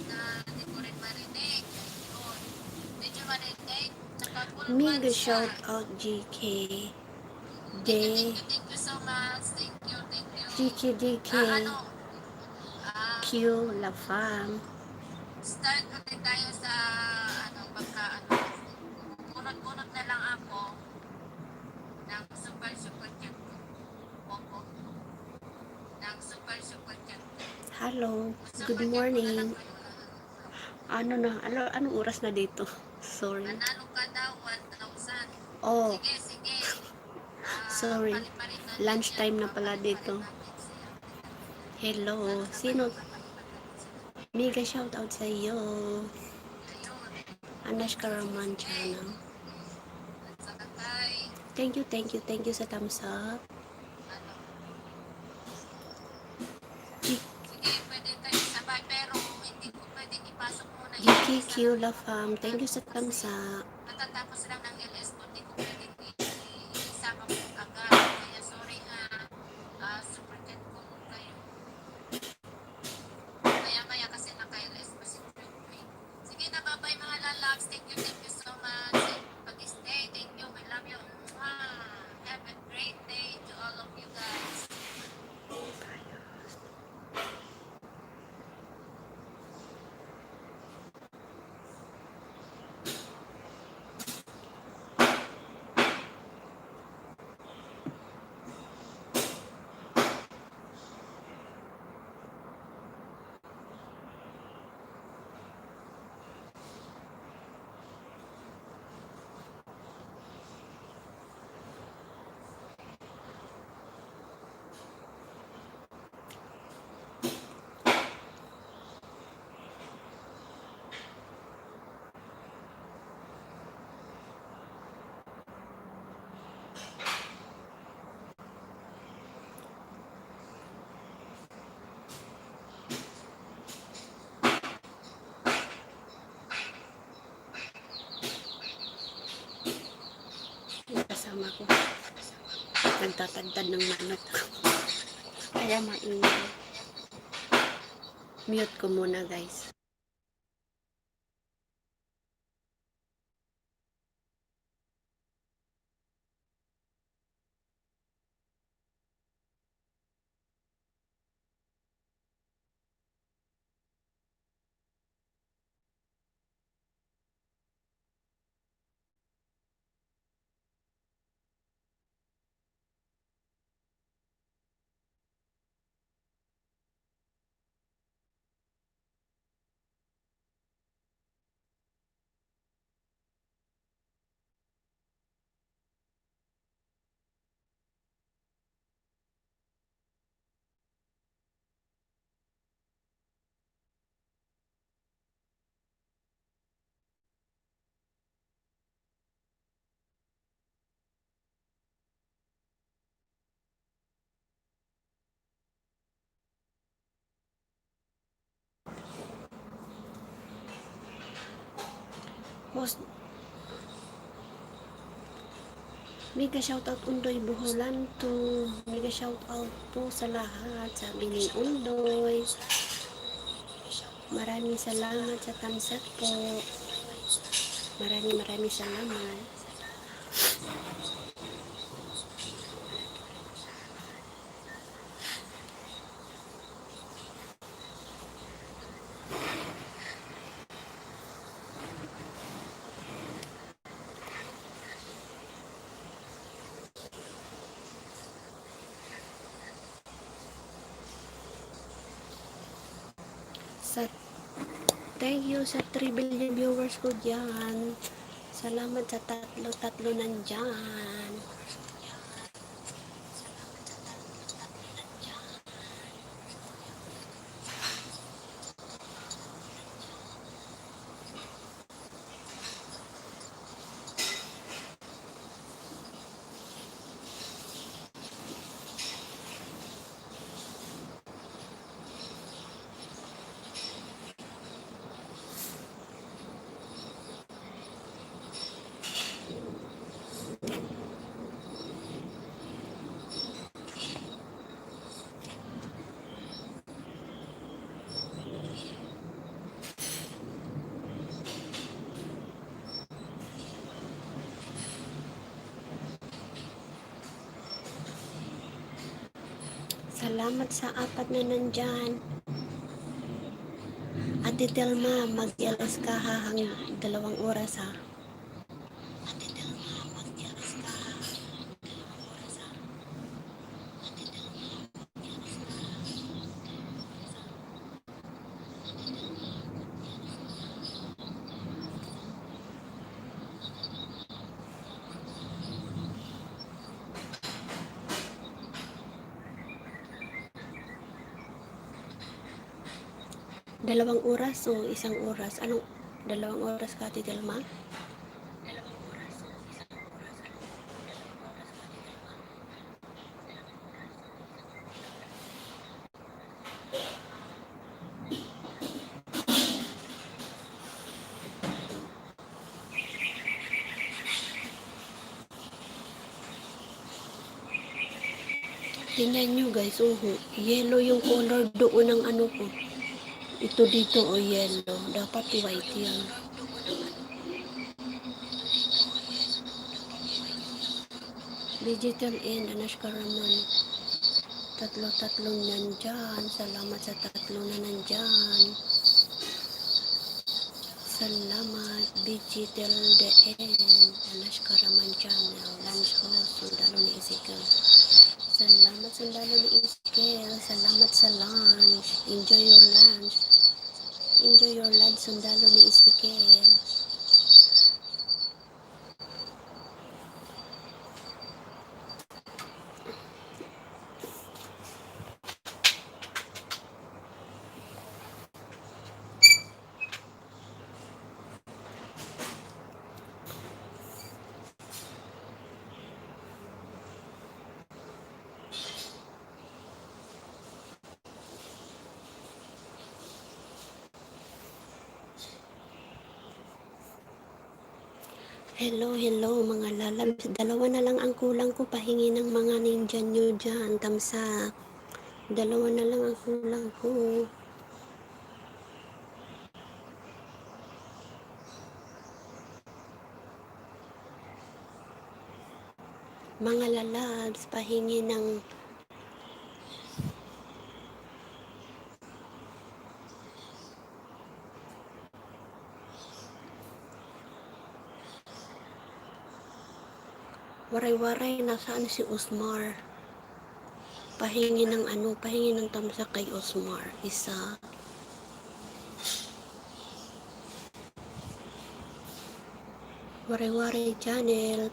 na hindi ko rin marinig. Yun. Medyo marinig. Nakapulwan Mega siya. shout out GK. Thank you so much. Thank you. GK DK. Ah, Q La Fam. start ulit tayo sa bunot-bunot na lang ako ng super chat ko. Opo. Ng super chat ko. Hello. Super Good chat ko na lang morning. kayo. Anong oras na dito? Sorry. Manalo ka daw 1,000. Oh, Sige. sorry. Palit-palit natin Lunch yan. time na pala dito. Hello. Sino? Mega shout out sa iyo. Anashka Raman channel. Thank you sa thumbs up. Sige, pwede tayo sabay pero hindi ko pwedeng ipasok muna yung GKQ La Fam. Thank you sa thumbs up. natatapos lang ng LS ko, hindi ko pwedeng isama mo agad. Kaya sorry ha, super chat ko kayo. Maya kasi naka-LS pa si Trent. Sige na, bye-bye mga lalags. Thank you so much. Pag-stay, thank you. We love you. Have a great day to all of you guys. Kasama ko. Nagtatagtad ng manok. Kaya maingay. Mute ko muna guys. Host. Mega shoutout Undoy Buholan to. Mega shoutout po sa lahat. Sabi ni Undoy. Maraming salamat sa thumbs up po. Maraming salamat. Thank you sa 3 billion viewers ko dyan. Salamat sa tatlo nandyan. Salamat sa 4 na nandyan. Ate Thelma, mag-LS ka ha, 2 oras ha. Ate Thelma, mag-LS ka ha, 2 oras ha. Ate Thelma, mag-LS ka ha. 2 oras o 1 oras? Anong 2 oras ka, Ate Thelma? 2 oras o 1 oras? Anong 2 oras ka, Ate Thelma? Tingnan nyo guys, yellow yung color doon ng ano ko. Ito dito yellow. Dapat white yan. Digital and Anushka Raman. Tatlo-tatlong nandyan. Salamat sa 3 na nandyan. Salamat. Digital the end. Anushka Raman channel. Lunch host. Sundalo ni Ezekiel. Salamat sundalo ni Ezekiel. Salamat sa lunch. Enjoy your lunch. Enjoy your lunch sundalo ni Ezekiel. Hello, hello mga lalabs. 2 na lang ang kulang ko. Pahingi ng mga ninja nyo dyan. Tamsa. 2 na lang ang kulang ko. Mga lalabs, pahingi ng waray-waray. Nasaan si Osmar? Pahingi ng pahingi ng tamsa kay Osmar. Isa. Waray-waray channel.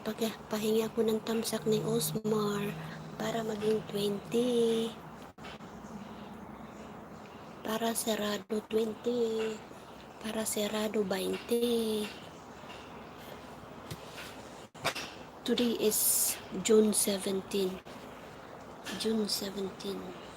Pahingi ako ng tamsak ni Osmar para maging 20. Para serado 20. Para serado 20. Today is June 17. June 17.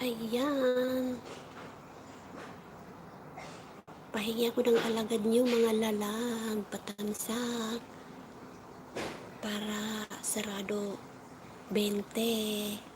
Ayan. Pahingi ako ng alagad niyo mga lalag, patansak. Para sarado 20.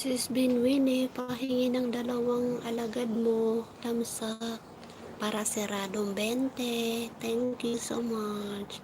Sis Vienwinni, pahingi ng 2 alagad mo, tamsak, para seradong 20. Thank you so much.